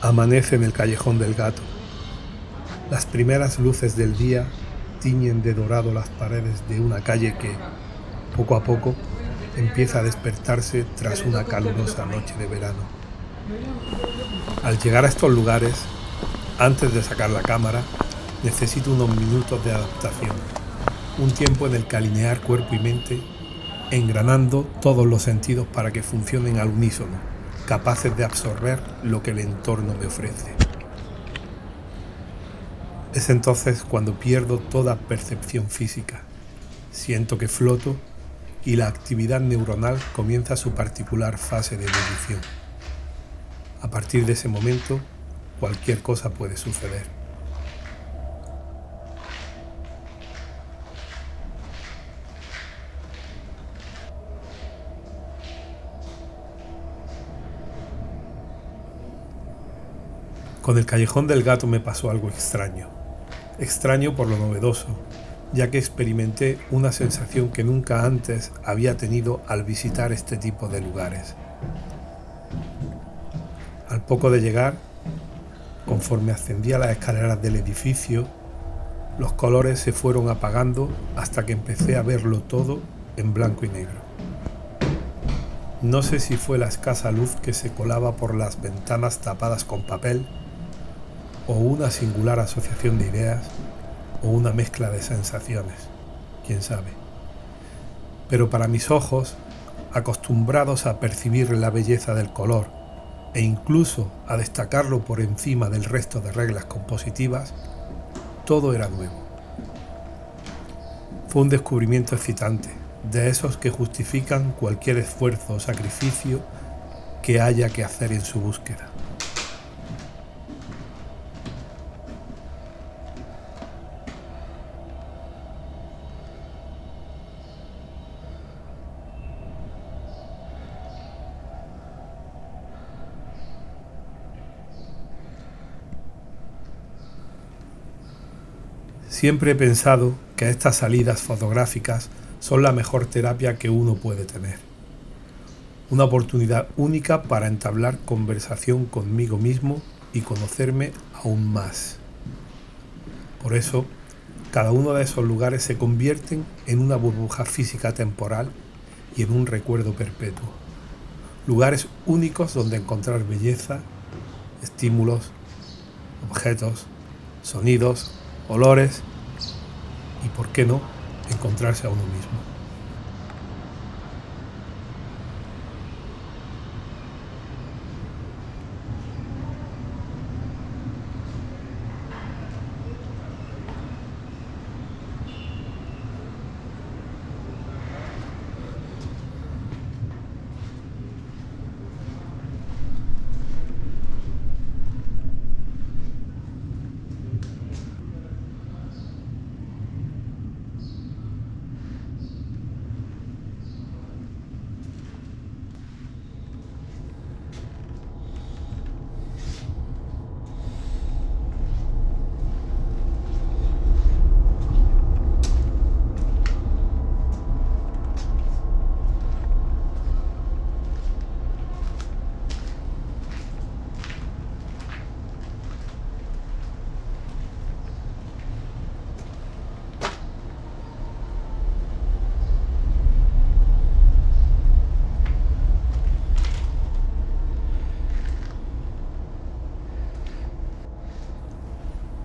Amanece en el Callejón del Gato. Las primeras luces del día tiñen de dorado las paredes de una calle que, poco a poco, empieza a despertarse tras una calurosa noche de verano. Al llegar a estos lugares, antes de sacar la cámara, necesito unos minutos de adaptación, un tiempo en el que alinear cuerpo y mente, engranando todos los sentidos para que funcionen al unísono, capaces de absorber lo que el entorno me ofrece. Es entonces cuando pierdo toda percepción física, siento que floto y la actividad neuronal comienza su particular fase de ebullición. A partir de ese momento, cualquier cosa puede suceder. Con el Callejón del Gato me pasó algo extraño. Extraño por lo novedoso, ya que experimenté una sensación que nunca antes había tenido al visitar este tipo de lugares. Al poco de llegar, conforme ascendía las escaleras del edificio, los colores se fueron apagando hasta que empecé a verlo todo en blanco y negro. No sé si fue la escasa luz que se colaba por las ventanas tapadas con papel, o una singular asociación de ideas, o una mezcla de sensaciones, quién sabe. Pero para mis ojos, acostumbrados a percibir la belleza del color e incluso a destacarlo por encima del resto de reglas compositivas, todo era nuevo. Fue un descubrimiento excitante, de esos que justifican cualquier esfuerzo o sacrificio que haya que hacer en su búsqueda. Siempre he pensado que estas salidas fotográficas son la mejor terapia que uno puede tener. Una oportunidad única para entablar conversación conmigo mismo y conocerme aún más. Por eso, cada uno de esos lugares se convierten en una burbuja física temporal y en un recuerdo perpetuo. Lugares únicos donde encontrar belleza, estímulos, objetos, sonidos, olores y, por qué no, encontrarse a uno mismo.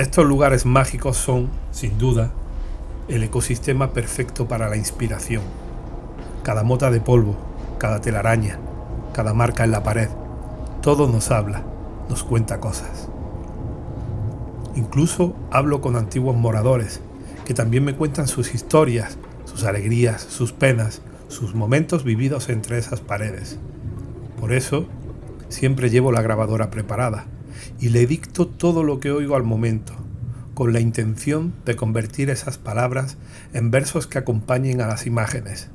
Estos lugares mágicos son, sin duda, el ecosistema perfecto para la inspiración. Cada mota de polvo, cada telaraña, cada marca en la pared, todo nos habla, nos cuenta cosas. Incluso hablo con antiguos moradores, que también me cuentan sus historias, sus alegrías, sus penas, sus momentos vividos entre esas paredes. Por eso, siempre llevo la grabadora preparada y le dicto todo lo que oigo al momento, con la intención de convertir esas palabras en versos que acompañen a las imágenes,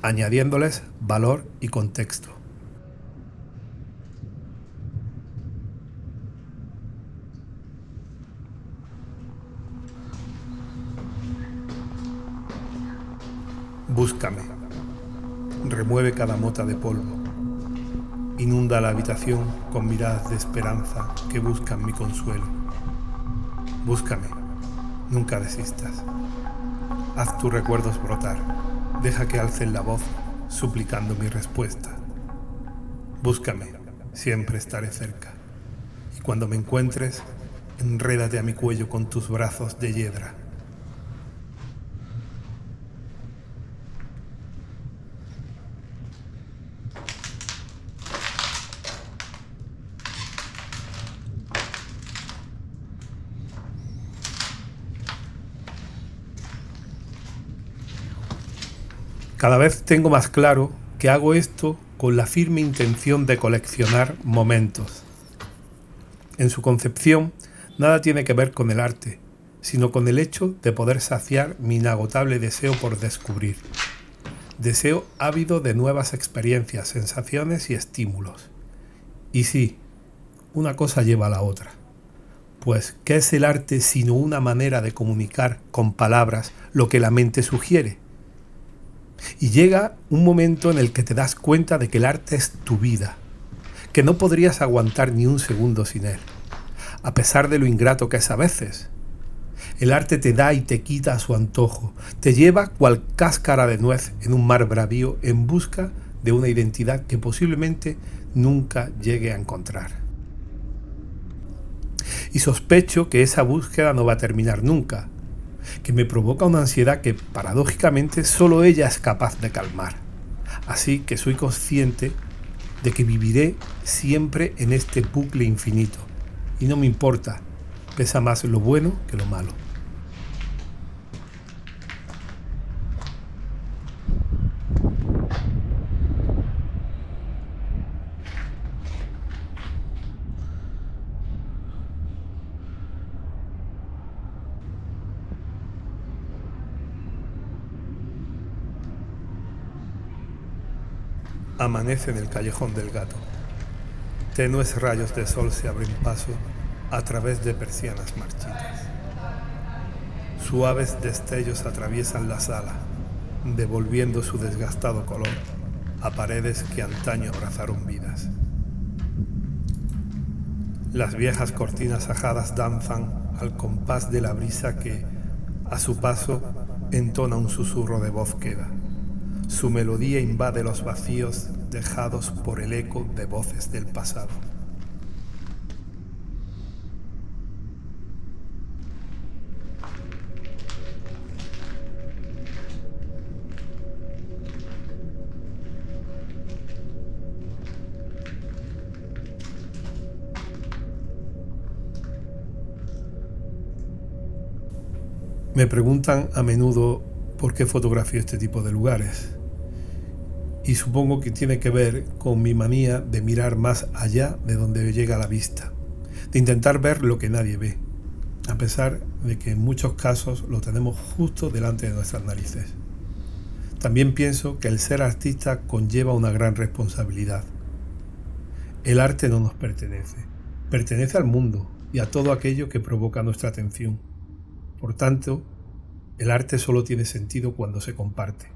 añadiéndoles valor y contexto. Búscame, remueve cada mota de polvo, Inunda la habitación con miradas de esperanza que buscan mi consuelo. Búscame, nunca desistas. Haz tus recuerdos brotar, deja que alcen la voz suplicando mi respuesta. Búscame, siempre estaré cerca. Y cuando me encuentres, enrédate a mi cuello con tus brazos de hiedra. Cada vez tengo más claro que hago esto con la firme intención de coleccionar momentos. En su concepción, nada tiene que ver con el arte, sino con el hecho de poder saciar mi inagotable deseo por descubrir. Deseo ávido de nuevas experiencias, sensaciones y estímulos. Y sí, una cosa lleva a la otra. Pues, ¿qué es el arte sino una manera de comunicar con palabras lo que la mente sugiere? Y llega un momento en el que te das cuenta de que el arte es tu vida, que no podrías aguantar ni un segundo sin él, a pesar de lo ingrato que es a veces. El arte te da y te quita a su antojo, te lleva cual cáscara de nuez en un mar bravío en busca de una identidad que posiblemente nunca llegue a encontrar. Y sospecho que esa búsqueda no va a terminar nunca, que me provoca una ansiedad que paradójicamente solo ella es capaz de calmar. Así que soy consciente de que viviré siempre en este bucle infinito y no me importa, pesa más lo bueno que lo malo. Amanece en el callejón del gato. Tenues rayos de sol se abren paso a través de persianas marchitas. Suaves destellos atraviesan la sala, devolviendo su desgastado color a paredes que antaño abrazaron vidas. Las viejas cortinas ajadas danzan al compás de la brisa que, a su paso, entona un susurro de voz queda. Su melodía invade los vacíos dejados por el eco de voces del pasado. Me preguntan a menudo por qué fotografío este tipo de lugares. Y supongo que tiene que ver con mi manía de mirar más allá de donde llega la vista, de intentar ver lo que nadie ve, a pesar de que en muchos casos lo tenemos justo delante de nuestras narices. También pienso que el ser artista conlleva una gran responsabilidad. El arte no nos pertenece, pertenece al mundo y a todo aquello que provoca nuestra atención. Por tanto, el arte solo tiene sentido cuando se comparte.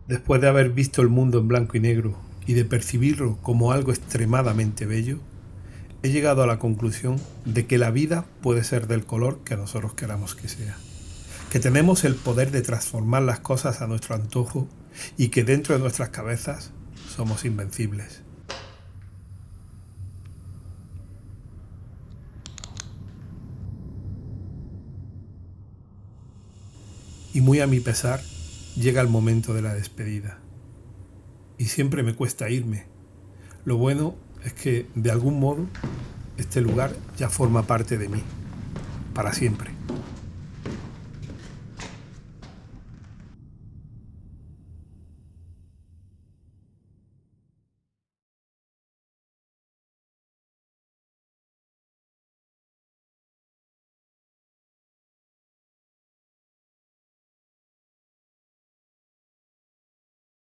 Después de haber visto el mundo en blanco y negro y de percibirlo como algo extremadamente bello, he llegado a la conclusión de que la vida puede ser del color que nosotros queramos que sea, que tenemos el poder de transformar las cosas a nuestro antojo y que dentro de nuestras cabezas somos invencibles. Y muy a mi pesar, llega el momento de la despedida. Y siempre me cuesta irme. Lo bueno es que, de algún modo, este lugar ya forma parte de mí, para siempre.